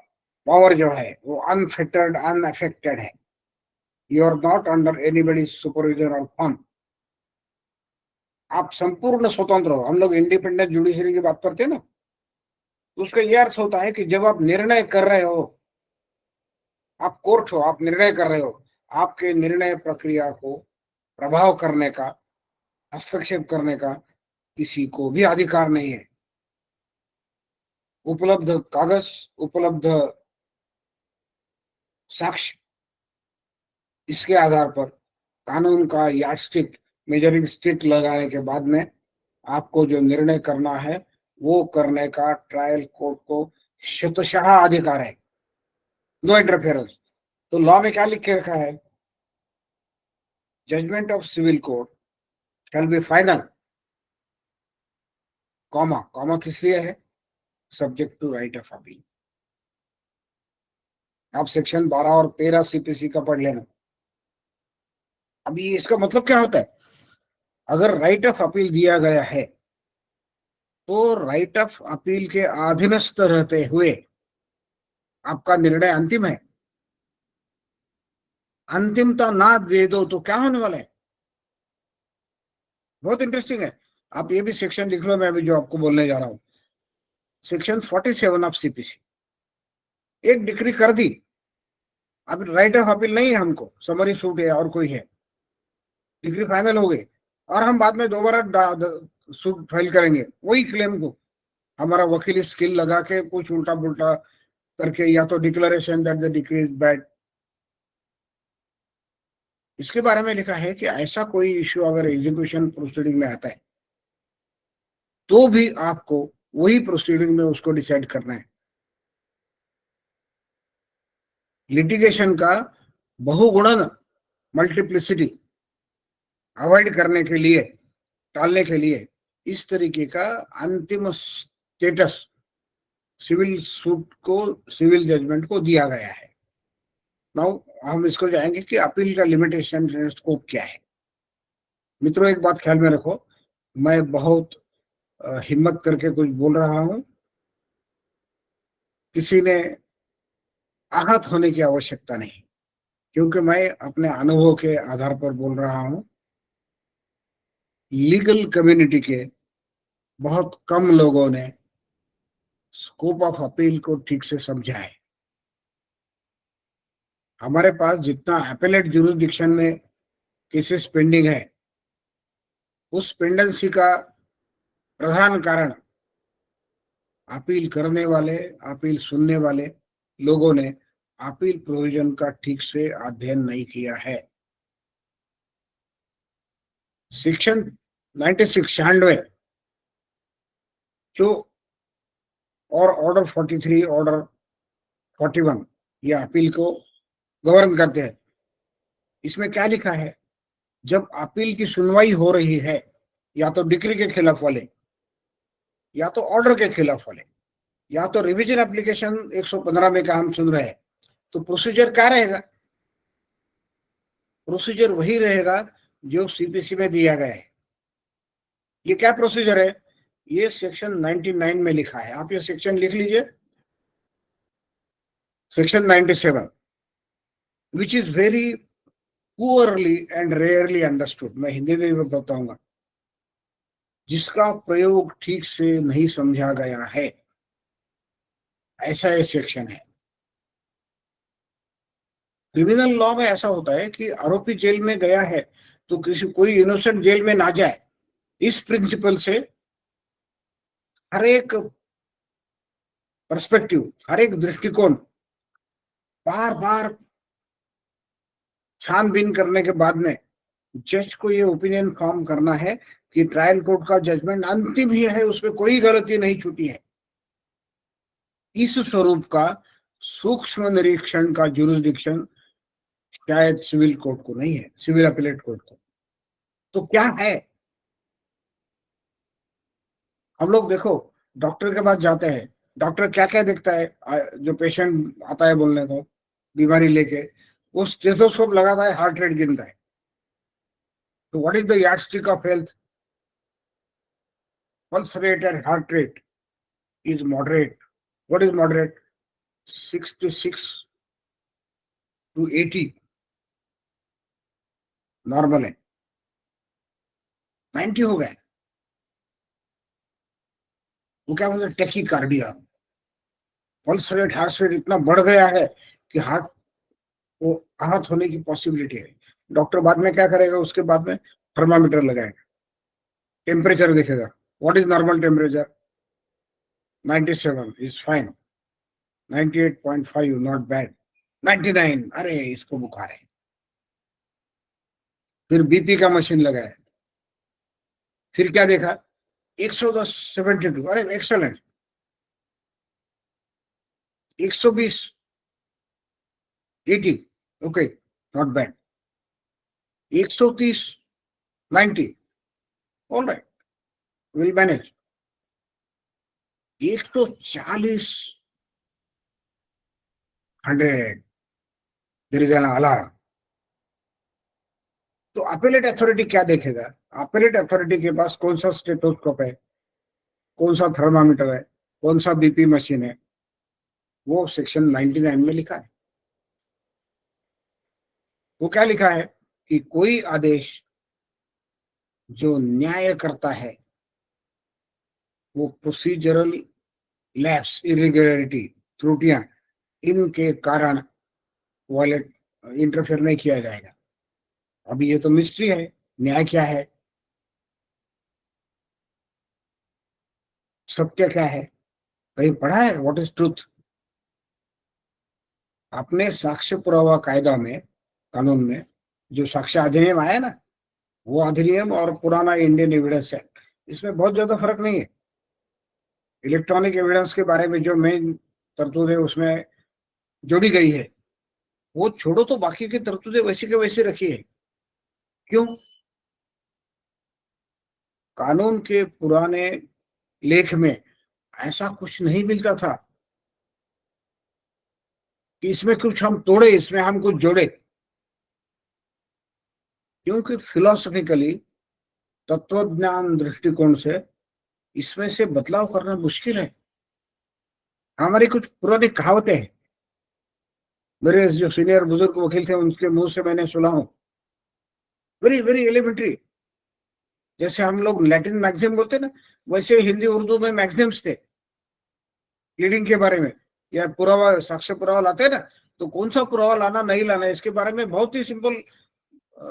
पावर जो है वो अनफिल्टर्ड अनअफेक्टेड है। You are not under anybody supervision और फन। आप संपूर्ण स्वतंत्र हो। हम लोग इंडिपेंडेंट जुडिशरी की बात करते हैं ना, तो उसका यह अर्थ होता है कि जब आप निर्णय कर रहे हो, आप कोर्ट हो, आप निर्णय कर रहे हो, आपके निर्णय प्रक्रिया को प्रभाव करने का, हस्तक्षेप करने का किसी को भी अधिकार नहीं है। उपलब्ध कागज, उपलब्ध साक्ष्य, इसके आधार पर कानून का यार्डस्टिक, मेजरिंग स्टिक लगाने के बाद में आपको जो निर्णय करना है वो करने का ट्रायल कोर्ट को शतशः अधिकार है। No interference. तो लॉ में क्या लिख के रखा है? Judgment of civil court shall be final, comma comma किस लिए है? Subject to right of appeal. आप सेक्शन 12 और 13 सीपीसी का पढ़ लेना। अभी इसका मतलब क्या होता है? अगर राइट ऑफ अपील दिया गया है तो राइट ऑफ अपील के अधीनस्थ रहते हुए आपका निर्णय अंतिम है। अंतिमता ना दे दो तो क्या होने वाला है? बहुत इंटरेस्टिंग है। आप ये भी सेक्शन लिख लो, मैं अभी जो आपको बोलने जा रहा हूं। सेक्शन 47 ऑफ सीपीसी, एक डिक्री कर दी, अब राइट ऑफ अपील नहीं है, हमको समरी सूट है और कोई है, डिक्री फाइनल हो गई और हम बाद में दोबारा सूट फाइल करेंगे वही क्लेम को, हमारा वकीली स्किल लगा के कुछ उल्टा पुल्टा करके, या तो declaration that the decree is bad. इसके बारे में लिखा है कि ऐसा कोई इश्यू अगर एग्जीक्यूशन प्रोसीडिंग में आता है तो भी आपको वही प्रोसीडिंग में उसको डिसाइड करना है। लिटिगेशन का बहुगुणन मल्टीप्लिसिटी अवॉइड करने के लिए, टालने के लिए इस तरीके का अंतिम स्टेटस सिविल सूट को, सिविल जजमेंट को दिया गया है। नाउ हम इसको जाएंगे कि अपील का लिमिटेशन स्कोप क्या है। मित्रों, एक बात ख्याल में रखो, मैं बहुत हिम्मत करके कुछ बोल रहा हूं, किसी ने आहत होने की आवश्यकता नहीं, क्योंकि मैं अपने अनुभव के आधार पर बोल रहा हूं। लीगल कम्युनिटी के बहुत कम लोगों ने स्कोप ऑफ अपील को ठीक से समझा है। हमारे पास जितना एपेलेट ज्यूरिसडिक्शन में केसेस पेंडिंग है, उस पेंडेंसी का प्रधान कारण अपील करने वाले, अपील सुनने वाले लोगों ने अपील प्रोविजन का ठीक से अध्ययन नहीं किया है। सेक्शन 96 जो और ऑर्डर 43, ऑर्डर 41 ये अपील को गवर्न करते हैं। इसमें क्या लिखा है? जब अपील की सुनवाई हो रही है, या तो डिक्री के खिलाफ वाले, या तो ऑर्डर के खिलाफ वाले, या तो रिवीजन एप्लीकेशन 115 में का हम सुन रहे हैं, तो प्रोसीजर क्या रहेगा? प्रोसीजर वही रहेगा जो सीपीसी में दिया गया है। ये क्या प्रोसीजर है? ये सेक्शन 99 में लिखा है। आप ये सेक्शन लिख लीजिए, section 97, which is very poorly and rarely understood. मैं हिंदी में भी बताऊंगा। जिसका प्रयोग ठीक से नहीं समझा गया है, ऐसा ये सेक्शन है। क्रिमिनल लॉ में ऐसा होता है कि आरोपी जेल में गया है तो कोई इनोसेंट जेल में ना जाए, इस प्रिंसिपल से हर एक पर्सपेक्टिव, हर एक दृष्टिकोण बार बार छानबीन करने के बाद में जज को ये ओपिनियन फॉर्म करना है कि ट्रायल कोर्ट का जजमेंट अंतिम ही है, उसमें कोई गलती नहीं छूटी है। इस स्वरूप का सूक्ष्म निरीक्षण का ज्यूरिसडिक्शन शायद सिविल कोर्ट को नहीं है, सिविल अपीलेट कोर्ट को। तो क्या है? हम लोग देखो, डॉक्टर के पास जाते हैं, डॉक्टर क्या क्या देखता है? जो पेशेंट आता है बोलने को, बीमारी लेके, वो स्टेथोस्कोप लगाता है, हार्ट रेट गिनता है। तो what is the yardstick of health? Pulse rate and heart rate is moderate. What is moderate? 66 to 80 normal है, 90 हो गए वो क्या बोलते? Tachycardia. Pulse rate, heart rate इतना बढ़ गया है कि हार्ट को आहत होने की पॉसिबिलिटी है। डॉक्टर बाद में क्या करेगा? उसके बाद में थर्मामीटर लगाएगा, टेम्परेचर देखेगा। What is normal temperature? 97 is fine, 98.5 not bad, 99 अरे इसको बुखार है। फिर बीपी का मशीन लगाया, फिर क्या देखा? 110, 72 अरे excellent, 120, 80 okay not bad, 130, 90 all right will manage, 140, 100 there is an alarm. तो अपीलेट अथॉरिटी क्या देखेगा? अपीलेट अथॉरिटी के पास कौन सा स्टेथोस्कोप है, कौन सा थर्मामीटर है, कौन सा बीपी मशीन है, वो सेक्शन 99 में लिखा है। वो क्या लिखा है कि कोई आदेश जो न्याय करता है वो प्रोसीजरल लैप्स, इरेगुलरिटी, त्रुटियां, इनके कारण वायलेट इंटरफेयर नहीं किया जाएगा। अभी ये तो मिस्ट्री है, न्याय क्या है, सत्य क्या है? कहीं पढ़ा है व्हाट इज ट्रूथ? अपने साक्ष्य पुरावा कायदा में, कानून में जो साक्ष्य अधिनियम आया ना, वो अधिनियम और पुराना इंडियन एविडेंस एक्ट, इसमें बहुत ज्यादा फर्क नहीं है। इलेक्ट्रॉनिक एविडेंस के बारे में जो मेन तरतूद है उसमें जोड़ी गई है, वो छोड़ो तो बाकी की तरतूदें वैसी के वैसे रखी है। क्यों? कानून के पुराने लेख में ऐसा कुछ नहीं मिलता था कि इसमें कुछ हम तोड़े, इसमें हम कुछ जोड़े। क्योंकि फिलोसफिकली, तत्वज्ञान दृष्टिकोण से इसमें से बदलाव करना मुश्किल है। हमारी कुछ पुरानी कहावतें हैं, मेरे जो सीनियर बुजुर्ग वकील थे उनके मुंह से मैंने सुना हूं, वेरी वेरी एलिमेंट्री। जैसे हम लोग लैटिन मैक्सिम बोलते ना, वैसे हिंदी उर्दू में मैक्सिम्स थे लीडिंग के बारे में, या पुरावा, साक्ष्य पुरावा लाते हैं ना, तो कौन सा पुरावा लाना नहीं लाना इसके बारे में बहुत ही सिंपल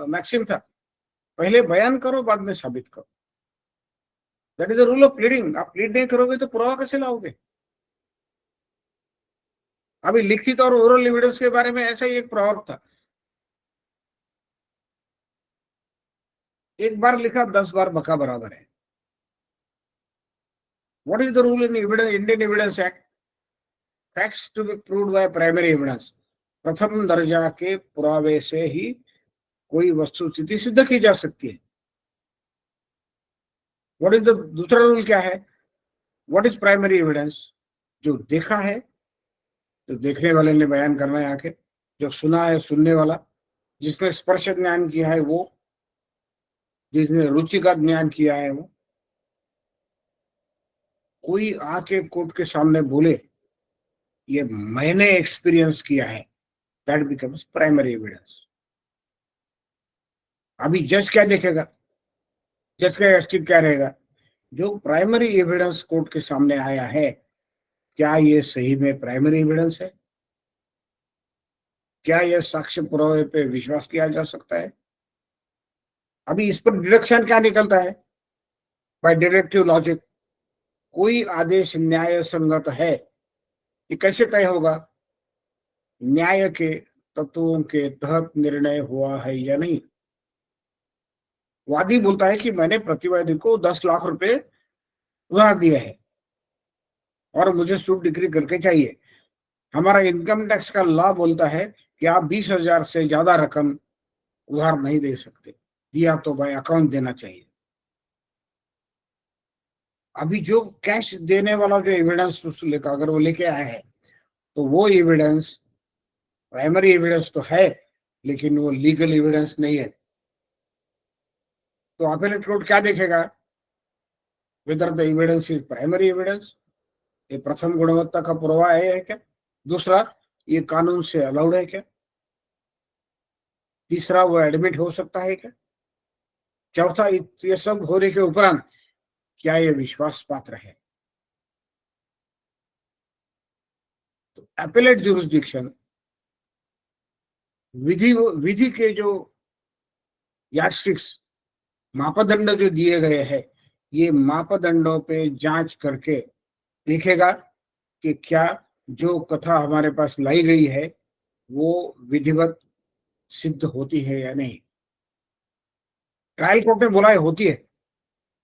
मैक्सिम था। पहले बयान करो, बाद में साबित करो। That is the rule of pleading. आप प्लीड नहीं करोगे तो पुरावा कैसे लाओगे? अभी लिखित और ओरल एविडेंस के बारे में ऐसा ही एक प्रॉवर्ब था, एक बार लिखा 10 बार बका बराबर है। What is the rule in evidence, Indian evidence act? Facts to be proved by primary evidence. प्रथम दर्जा के पुरावे से ही कोई वस्तुस्थिति सिद्ध की जा सकती है। व्हाट इज द दूसरा रूल क्या है? What is primary evidence? जो देखा है, जो देखने वाले ने बयान करना है आके, जो सुना है सुनने वाला, जिसने स्पर्श ज्ञान किया है वो, जिसने रुचि का ज्ञान किया है वो। कोई आके कोर्ट के सामने बोले ये मैंने एक्सपीरियंस किया है, दैट बिकम्स प्राइमरी एविडेंस। अभी जज क्या देखेगा? जज का एस्टिक क्या रहेगा? जो प्राइमरी एविडेंस कोर्ट के सामने आया है, क्या ये सही में प्राइमरी एविडेंस है? क्या यह साक्ष्य पुरावे पे विश्वास किया जा सकता है? अभी इस पर डिडक्शन क्या निकलता है? बाय डिडक्टिव लॉजिक, कोई आदेश न्याय संगत है, ये कैसे तय होगा? न्याय के तत्वों के तहत निर्णय हुआ है या नहीं। वादी बोलता है कि मैंने प्रतिवादी को 10 लाख रुपए उधार दिए हैं और मुझे सूट डिग्री करके चाहिए। हमारा इनकम टैक्स का लॉ बोलता है कि आप 20,000 से ज्यादा रकम उधार नहीं दे सकते, दिया तो बाय अकाउंट देना चाहिए। अभी जो कैश देने वाला जो एविडेंस लेकर अगर वो लेके आया है, तो वो एविडेंस प्राइमरी एविडेंस तो है, लेकिन वो लीगल एविडेंस नहीं है। तो अपीलेट कोर्ट क्या देखेगा? Whether the evidence is primary evidence, ये प्रथम गुणवत्ता का पुरावा है क्या? दूसरा, ये कानून से अलाउड है क्या? तीसरा, वो एडमिट हो सकता है क्या? चौथा, ये सब होने के उपरांत क्या ये विश्वास पात्र है? तो अपीलेट ज्यूरिसडिक्शन, विधि विधि के जो यार्डस्टिक्स, मापदंड जो दिए गए हैं, ये मापदंडों पे जांच करके देखेगा कि क्या जो कथा हमारे पास लाई गई है वो विधिवत सिद्ध होती है या नहीं। ट्रायल कोर्ट ने बोला है होती है,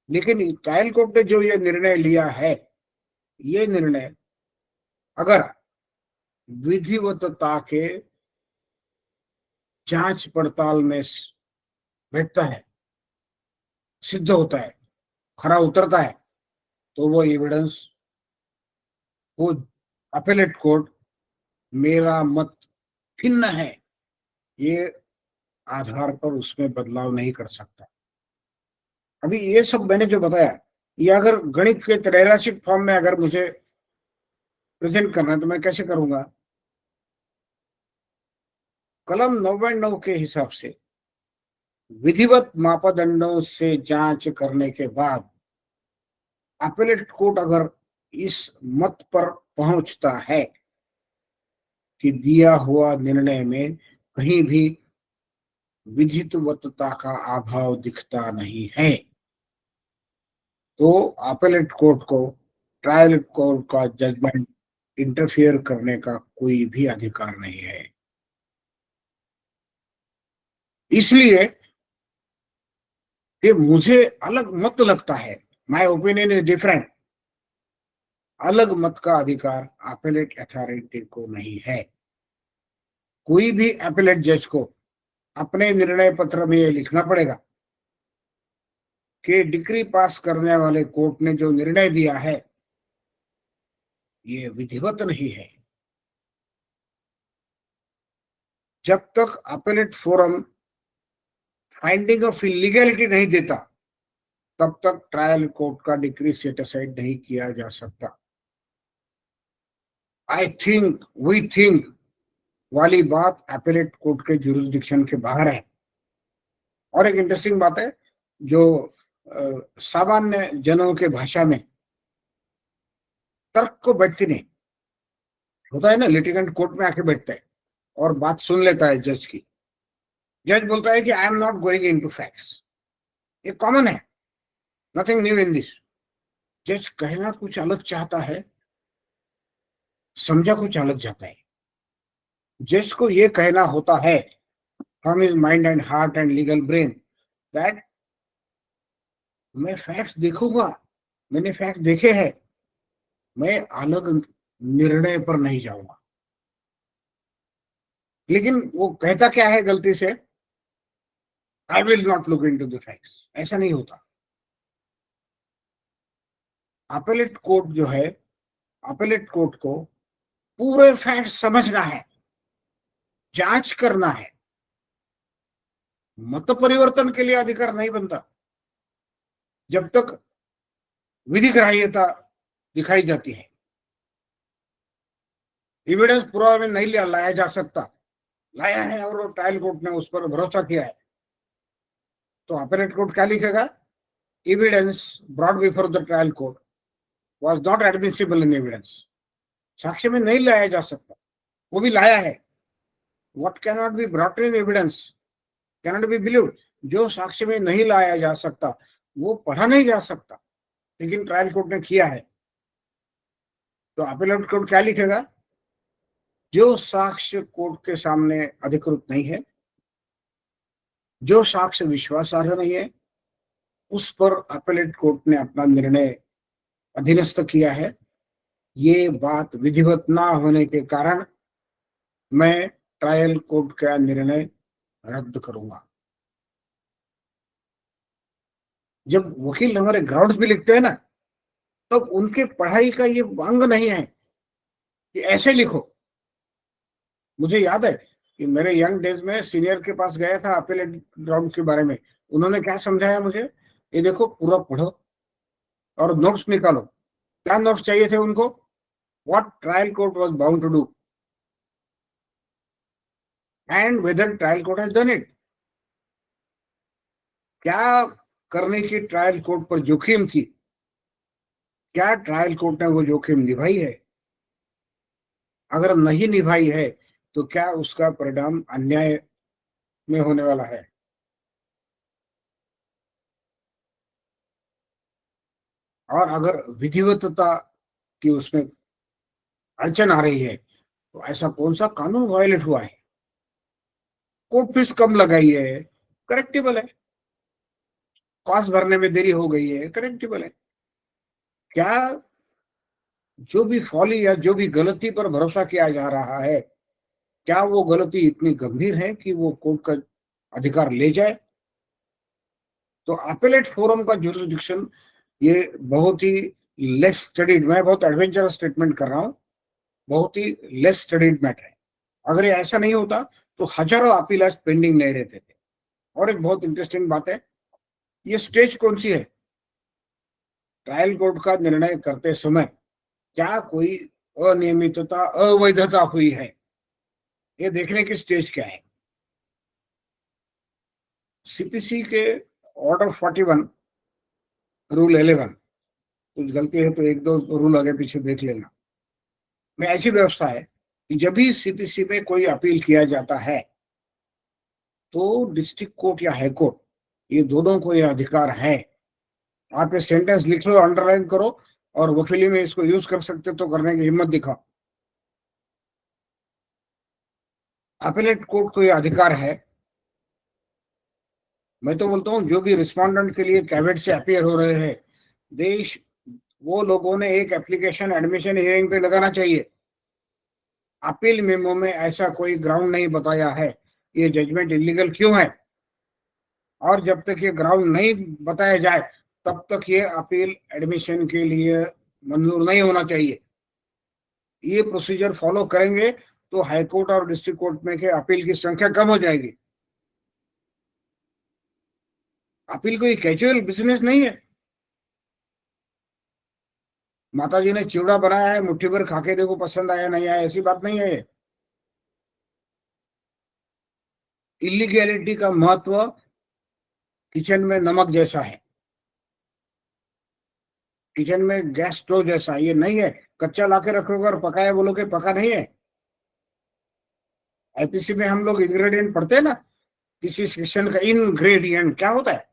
लेकिन ट्रायल कोर्ट ने जो ये निर्णय लिया है, ये निर्णय अगर विधिवतता के जांच पड़ताल में बैठता है, सिद्ध होता है, खरा उतरता है, तो वो एविडेंस, वो अपीलेट कोर्ट मेरा मत भिन्न है ये आधार पर उसमें बदलाव नहीं कर सकता। अभी ये सब मैंने जो बताया, ये अगर गणित के त्रैराशिक फॉर्म में अगर मुझे प्रेजेंट करना है तो मैं कैसे करूंगा? कलम 99 के हिसाब से विधिवत मापदंडों से जांच करने के बाद अपीलेट कोर्ट अगर इस मत पर पहुंचता है कि दिया हुआ निर्णय में कहीं भी विधिवतता का अभाव दिखता नहीं है, तो अपीलेट कोर्ट को ट्रायल कोर्ट का जजमेंट इंटरफियर करने का कोई भी अधिकार नहीं है। इसलिए कि मुझे अलग मत लगता है, माय ओपिनियन इज डिफरेंट, अलग मत का अधिकार अपीलेट अथॉरिटी को नहीं है। कोई भी अपीलेट जज को अपने निर्णय पत्र में ये लिखना पड़ेगा कि डिक्री पास करने वाले कोर्ट ने जो निर्णय दिया है ये विधिवत नहीं है। जब तक appellate forum finding of illegality नहीं देता तब तक ट्रायल कोर्ट का डिक्री सेट असाइड नहीं किया जा सकता। आई थिंक, वी थिंक वाली बात अपीलेट कोर्ट के जुरिस्डिक्शन के बाहर है। और एक इंटरेस्टिंग बात है जो सामान्य जनों के भाषा में तर्क को बैठती नहीं होता है ना, लिटिगेंट कोर्ट में आके बैठता है और बात सुन लेता है जज की। जज बोलता है कि I am not going into facts, ये कॉमन है, नथिंग न्यू इन दिस। जज कहना कुछ अलग चाहता है, समझा कुछ अलग जाता है। जज को ये कहना होता है from his mind and heart and legal brain that मैं फैक्ट्स देखूंगा, मैंने फैक्ट देखे हैं, मैं अलग निर्णय पर नहीं जाऊंगा। लेकिन वो कहता क्या है गलती से, I will not look into the facts. ऐसा नहीं होता। अपीलेट कोर्ट जो है, अपीलेट कोर्ट को पूरे फैक्ट समझना है, जांच करना है। मत परिवर्तन के लिए अधिकार नहीं बनता जब तक विधिग्राह्यता दिखाई जाती है। एविडेंस पुरावा में नहीं लाया जा सकता, लाया है और ट्रायल कोर्ट ने उस पर भरोसा किया है तो अपीलेट कोर्ट क्या लिखेगा, evidence brought before the trial court was not admissible in evidence. साक्ष्य में नहीं लाया जा सकता, वो भी लाया है। What can not be brought in evidence can not be believed. जो साक्ष्य में नहीं लाया जा सकता वो पढ़ा नहीं जा सकता, लेकिन ट्रायल कोर्ट ने किया है तो अपीलेट कोर्ट क्या लिखेगा, जो साक्ष्य कोर्ट के सामने अधिकृत नहीं है, जो साक्ष्य विश्वासार्ह नहीं है, उस पर अपीलेट कोर्ट ने अपना निर्णय अधीनस्थ किया है। ये बात विधिवत ना होने के कारण मैं ट्रायल कोर्ट का निर्णय रद्द करूंगा। जब वकील हमारे ग्राउंड्स में लिखते हैं ना, तब तो उनके पढ़ाई का ये अंग नहीं है कि ऐसे लिखो। मुझे याद है कि मेरे यंग डेज में सीनियर के पास गया था अपीलेट ग्राउंड के बारे में, उन्होंने क्या समझाया मुझे, ये देखो पूरा पढ़ो और नोट्स निकालो। क्या नोट्स चाहिए थे उनको, what trial court was bound to do and whether trial court has done it. क्या करने की ट्रायल कोर्ट पर जोखिम थी, क्या ट्रायल कोर्ट ने वो जोखिम निभाई है, अगर नहीं निभाई है तो क्या उसका परिणाम अन्याय में होने वाला है। और अगर विधिवतता की उसमें अड़चन आ रही है तो ऐसा कौन सा कानून वायलेट हुआ है, कोर्ट फीस कम लगाई है, करेक्टेबल है, कॉस्ट भरने में देरी हो गई है, करेक्टेबल है। क्या जो भी फॉली या जो भी गलती पर भरोसा किया जा रहा है, क्या वो गलती इतनी गंभीर है कि वो कोर्ट का अधिकार ले जाए। तो अपीलेट फोरम का जुरिस्डिक्शन ये बहुत ही लेस स्टडीड, मैं बहुत एडवेंचरस स्टेटमेंट कर रहा हूं, बहुत ही लेस स्टडीड मैटर है। अगर ये ऐसा नहीं होता तो हजारों अपील आज पेंडिंग नहीं रहते थे। और एक बहुत इंटरेस्टिंग बात है, ये स्टेज कौन सी है, ट्रायल कोर्ट का निर्णय करते समय क्या कोई अनियमितता अवैधता हुई है, ये देखने की स्टेज क्या है। सीपीसी के ऑर्डर 41 रूल 11, कुछ गलती है तो एक दो रूल आगे पीछे देख लेना, में ऐसी व्यवस्था है कि जब भी सीपीसी में कोई अपील किया जाता है तो डिस्ट्रिक्ट कोर्ट या हाई कोर्ट, ये दोनों को ये अधिकार है। आप ये सेंटेंस लिख लो, अंडरलाइन करो और वकीली में इसको यूज कर सकते तो करने की हिम्मत दिखाओ। अपीलेट कोर्ट को ये अधिकार है, मैं तो बोलता हूं जो भी रिस्पोंडेंट के लिए कैवेट से अपीयर हो रहे हैं, देश वो लोगों ने एक एप्लीकेशन एडमिशन हियरिंग पे लगाना चाहिए। अपील मेमो में ऐसा कोई ग्राउंड नहीं बताया है ये जजमेंट इलीगल क्यों है, और जब तक ये ग्राउंड नहीं बताया जाए तब तक ये अपील एडमिशन के लिए मंजूर नहीं होना चाहिए। ये प्रोसीजर फॉलो करेंगे तो हाईकोर्ट और डिस्ट्रिक्ट कोर्ट में के अपील की संख्या कम हो जाएगी। अपील कोई कैजुअल बिजनेस नहीं है। माता जी ने चिवड़ा बनाया है, मुट्ठी भर खा के देखो पसंद आया नहीं आया, ऐसी बात नहीं है। इलीगैलिटी का महत्व किचन में नमक जैसा है, किचन में गैस स्टोव जैसा ये नहीं है। कच्चा लाके रखोगे और पकाया बोलोगे पका नहीं है। आईपीसी में हम लोग इंग्रेडिएंट पढ़ते हैं ना, किसी सेक्शन का इनग्रेडिएंट क्या होता है,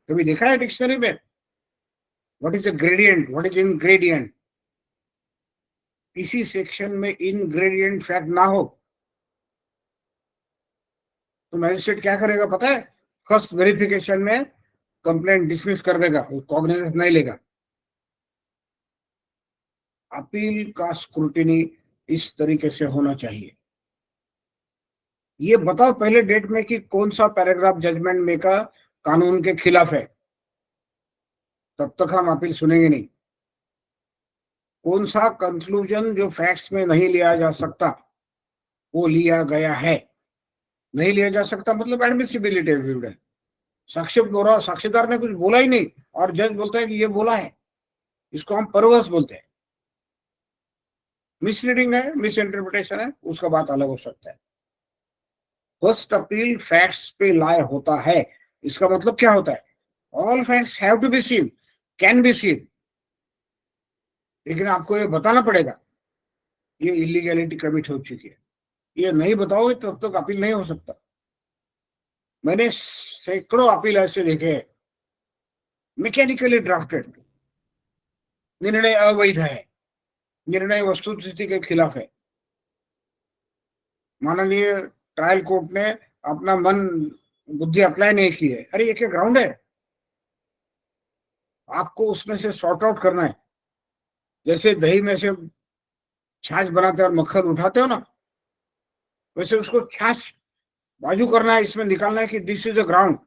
कभी देखा है डिक्शनरी में? What is a gradient, what is ingredient? किसी सेक्शन में इनग्रेडिएंट फैक्ट ना हो तो मैजिस्ट्रेट क्या करेगा पता है? फर्स्ट वेरिफिकेशन में कंप्लेंट डिसमिस कर देगा, कॉग्निजेंस नहीं लेगा। अपील का स्क्रूटिनी इस तरीके से होना चाहिए। ये बताओ पहले डेट में कि कौन सा पैराग्राफ जजमेंट में का कानून के खिलाफ है, तब तक हम अपील सुनेंगे नहीं। कौन सा कंक्लूजन जो फैक्ट्स में नहीं लिया जा सकता वो लिया गया है। नहीं लिया जा सकता मतलब एडमिसिबिलिटी एविडेंस है। साक्ष्य दोहरा, साक्षीदार ने कुछ बोला ही नहीं और जज बोलता है कि ये बोला है, इसको हम परवर्स बोलते हैं। मिसलीडिंग है, मिस इंटरप्रिटेशन है, उसका बात अलग हो सकता है। फर्स्ट अपील फैक्ट्स पे लाए होता है, इसका मतलब क्या होता है? All facts have to be seen, can be seen, लेकिन आपको ये बताना पड़ेगा ये इलीगैलिटी कमिट हो चुकी है। ये नहीं बताओगे तब तक अपील नहीं हो सकता। मैंने सैकड़ों अपील ऐसे देखे हैं, मैकेनिकली ड्राफ्टेड, निर्णय अवैध है, निर्णय वस्तुस्थिति के खिलाफ है। माननीय ट्रायल कोर्ट ने अपना मन बुद्धि अप्लाई नहीं की है। अरे ये क्या ग्राउंड है? आपको उसमें से सॉर्ट आउट करना है। जैसे दही में से छाछ बनाते हो और मक्खन उठाते हो ना, वैसे उसको छाछ बाजू करना है, इसमें निकालना है कि this is a ground.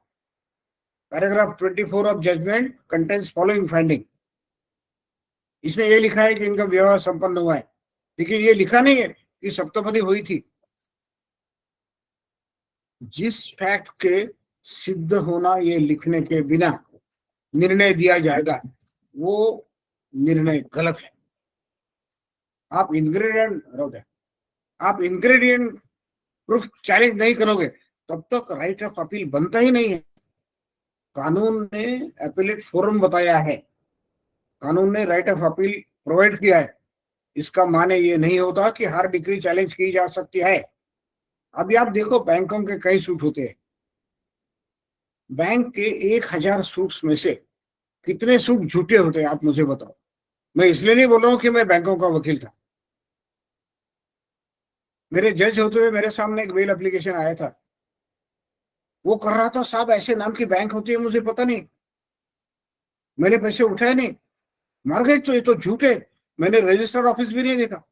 Paragraph 24 of judgment contains following finding. इसमें ये लिखा है कि इनका विवाह संपन्न हुआ है, लेकिन ये लिखा नहीं है कि सप्तपदी हुई थी। जिस फैक्ट के सिद्ध होना ये लिखने के बिना निर्णय दिया जाएगा वो निर्णय गलत है। आप इंग्रेडिएंट प्रूफ चैलेंज नहीं करोगे तब तक राइट ऑफ अपील बनता ही नहीं है। कानून ने अपीलेट फोरम बताया है, कानून ने राइट ऑफ अपील प्रोवाइड किया है। इसका माने ये नहीं होता कि हर डिग्री चैलेंज की जा सकती है। अभी आप देखो बैंकों के कई सूट होते हैं, बैंक के 1000 सूट्स में से कितने सूट झूठे होते हैं आप मुझे बताओ। मैं इसलिए नहीं बोल रहा हूं कि मैं बैंकों का वकील था। मेरे जज होते हुए मेरे सामने एक बेल एप्लीकेशन आया था, वो कर रहा था साहब ऐसे नाम की बैंक होती है मुझे पता नहीं, मैंने पैसे उठाए नहीं, मॉर्गेज तो ये तो झूठ है, मैंने रजिस्टर्ड ऑफिस भी नहीं देखा।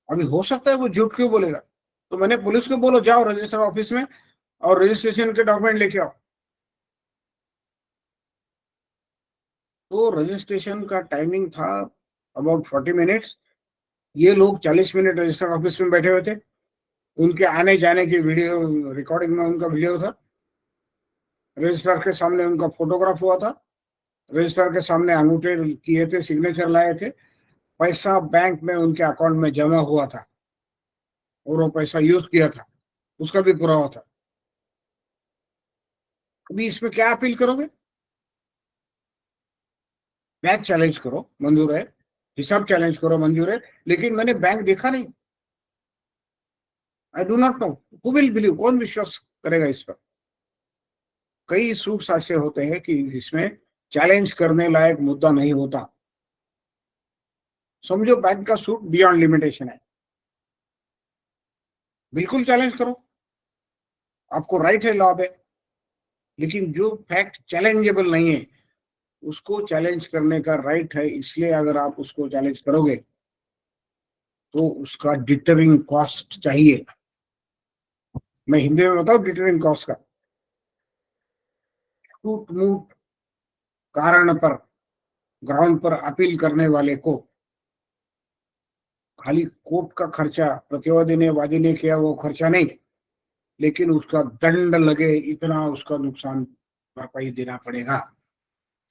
अभी हो सकता है वो झूठ क्यों बोलेगा, तो मैंने पुलिस को बोलो जाओ रजिस्टर्ड ऑफिस में और रजिस्ट्रेशन के डॉक्यूमेंट लेके आओ। तो रजिस्ट्रेशन का टाइमिंग था अबाउट 40 मिनट्स। ये लोग 40 मिनट रजिस्टर्ड ऑफिस में बैठे हुए थे। उनके आने जाने की वीडियो रिकॉर्डिंग में उनका वीडियो था, रजिस्ट्रार के सामने उनका फोटोग्राफ हुआ था, रजिस्ट्रार के सामने अंगूठे किए थे, सिग्नेचर लाए थे, पैसा बैंक में उनके अकाउंट में जमा हुआ था और वो पैसा यूज किया था, उसका भी पुरावा था। अभी इसमें क्या अपील करोगे? बैंक चैलेंज करो मंजूर है, हिसाब चैलेंज करो मंजूर है, लेकिन मैंने बैंक देखा नहीं, I do not know, who will believe, कौन विश्वास करेगा इस पर? कई सूट्स ऐसे होते हैं कि जिसमें चैलेंज करने लायक मुद्दा नहीं होता। समझो बैंक का सूट बियॉन्ड लिमिटेशन है, बिल्कुल चैलेंज करो, आपको राइट है लॉ पे। लेकिन जो फैक्ट चैलेंजेबल नहीं है उसको चैलेंज करने का राइट है, इसलिए अगर आप उसको चैलेंज करोगे तो उसका डिटरिंग कॉस्ट चाहिए। मैं हिंदी में बताऊं डिटरिंग कॉस्ट का, टूट मूट कारण पर ग्राउंड पर अपील करने वाले को खाली कोर्ट का खर्चा, प्रतिवादी ने वादी ने किया वो खर्चा नहीं, लेकिन उसका दंड लगे इतना उसका नुकसान भरपाई देना पड़ेगा।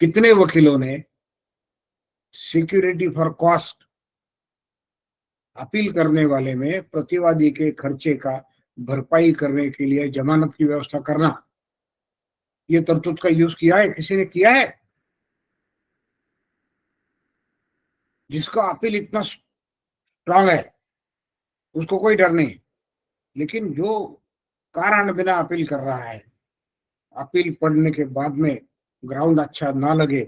कितने वकीलों ने सिक्योरिटी फॉर कॉस्ट, अपील करने वाले में प्रतिवादी के खर्चे का भरपाई करने के लिए जमानत की व्यवस्था करना, ये तरतूद का यूज किया है? किसी ने किया है? जिसका अपील इतना स्ट्रांग है उसको कोई डर नहीं, लेकिन जो कारण बिना अपील कर रहा है, अपील पढ़ने के बाद में ग्राउंड अच्छा ना लगे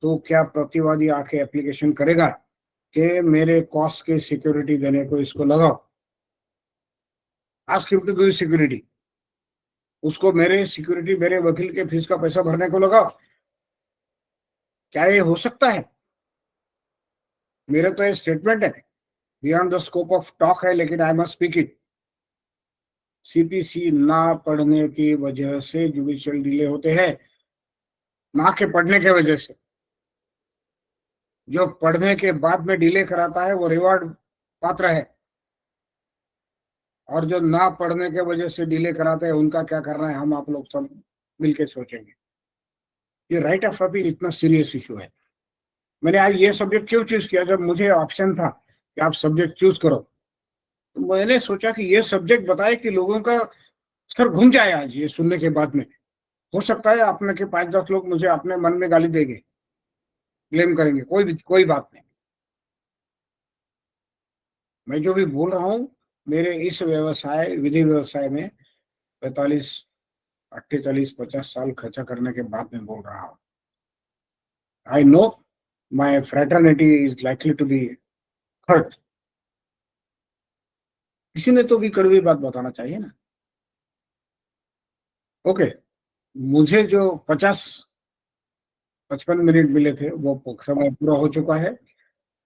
तो क्या प्रतिवादी आके एप्लीकेशन करेगा कि मेरे कॉस्ट के सिक्योरिटी देने को इसको लगाओ? Ask him to give security, उसको मेरे सिक्योरिटी, मेरे वकील के फीस का पैसा भरने को लगाओ। क्या ये हो सकता है? मेरे तो ये स्टेटमेंट है, beyond the scope of talk है, लेकिन I must speak it. CPC ना पढ़ने की वजह से जुडिशियल डिले होते हैं, ना के पढ़ने के वजह से। जो पढ़ने के बाद में डिले कराता है वो रिवॉर्ड पात्र है, और जो ना पढ़ने के वजह से डिले कराते हैं उनका क्या करना है हम आप लोग सब मिलके सोचेंगे। ये राइट ऑफ अपील इतना सीरियस इशू है। मैंने आज ये सब्जेक्ट क्यों चूज किया? जब मुझे ऑप्शन था कि आप सब्जेक्ट चूज करो, तो मैंने सोचा कि ये सब्जेक्ट बताए कि लोगों का सर घूम जाए आज ये सुनने के बाद में। हो सकता है आप में के 5-10 लोग मुझे अपने मन में गाली देंगे, ब्लेम करेंगे, कोई बात नहीं। मैं जो भी बोल रहा हूँ मेरे इस व्यवसाय, विधि व्यवसाय में 45, 48, 50 साल खर्चा करने के बाद में बोल रहा हूँ। I know my fraternity is likely to be hurt. किसी ने तो भी कड़वी बात बताना चाहिए ना। ओके, मुझे जो 55 मिनट मिले थे वो समय पूरा हो चुका है।